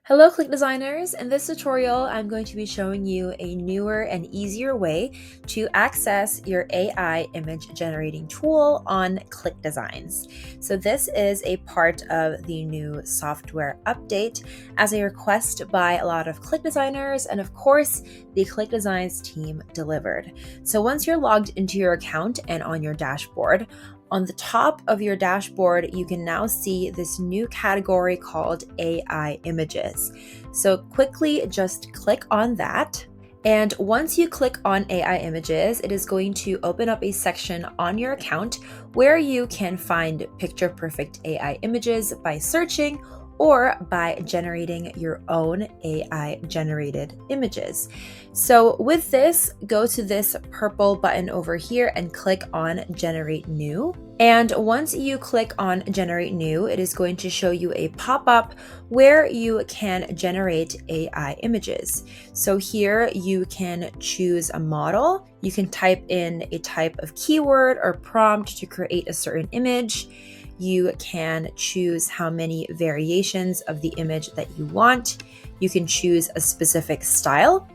Hello ClickDesigners! In this tutorial, I'm going to be showing you a newer and easier way to access your AI image generating tool on ClickDesigns. So this is a part of the new software update as a request by a lot of ClickDesigners, and of course, the ClickDesigns team delivered. So once you're logged into your account and on your dashboard, on the top of your dashboard, you can now see this new category called AI Images. So quickly just click on that. And once you click on AI Images, it is going to open up a section on your account where you can find picture perfect AI images by searching or by generating your own AI generated images. So with this, go to this purple button over here and click on Generate New. And once you click on Generate New, it is going to show you a pop-up where you can generate AI images. So here you can choose a model. You can type in a type of keyword or prompt to create a certain image. You can choose how many variations of the image that you want. You can choose a specific style.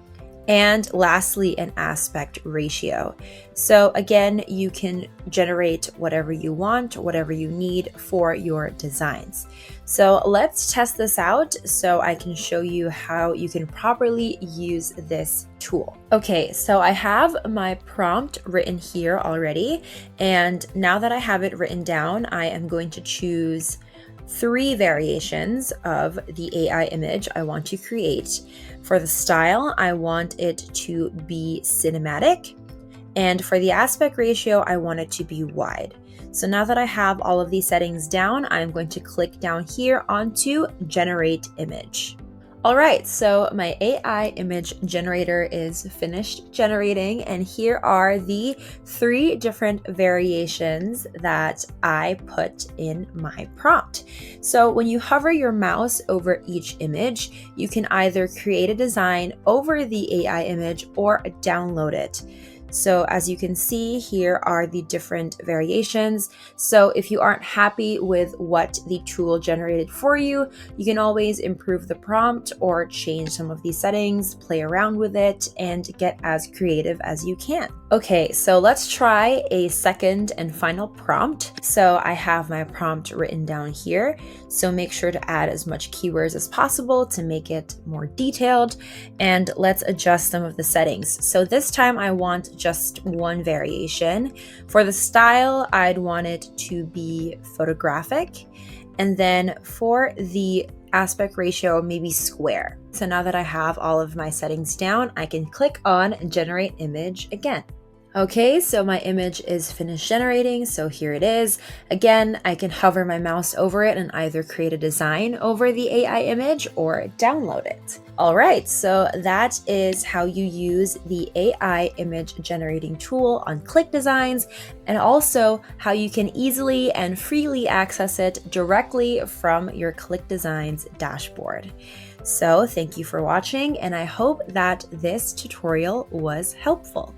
And lastly, an aspect ratio. So again, you can generate whatever you want, whatever you need for your designs. So let's test this out so I can show you how you can properly use this tool. Okay, so I have my prompt written here already. And now that I have it written down, I am going to choose 3 variations of the AI image I want to create. For the style, I want it to be cinematic. And for the aspect ratio, I want it to be wide. So now that I have all of these settings down, I'm going to click down here onto Generate Image. All right, so my AI image generator is finished generating, and here are the 3 different variations that I put in my prompt. So when you hover your mouse over each image, you can either create a design over the AI image or download it. So as you can see, here are the different variations. So if you aren't happy with what the tool generated for you, you can always improve the prompt or change some of these settings, play around with it, and get as creative as you can. Okay, so let's try a second and final prompt. So I have my prompt written down here. So make sure to add as much keywords as possible to make it more detailed. And let's adjust some of the settings. So this time I want just one variation. For the style, I'd want it to be photographic. And then for the aspect ratio, maybe square. So now that I have all of my settings down, I can click on Generate Image again. Okay, so my image is finished generating, so here it is. Again, I can hover my mouse over it and either create a design over the AI image or download it. All right, so that is how you use the AI image generating tool on ClickDesigns, and also how you can easily and freely access it directly from your ClickDesigns dashboard. So thank you for watching, and I hope that this tutorial was helpful.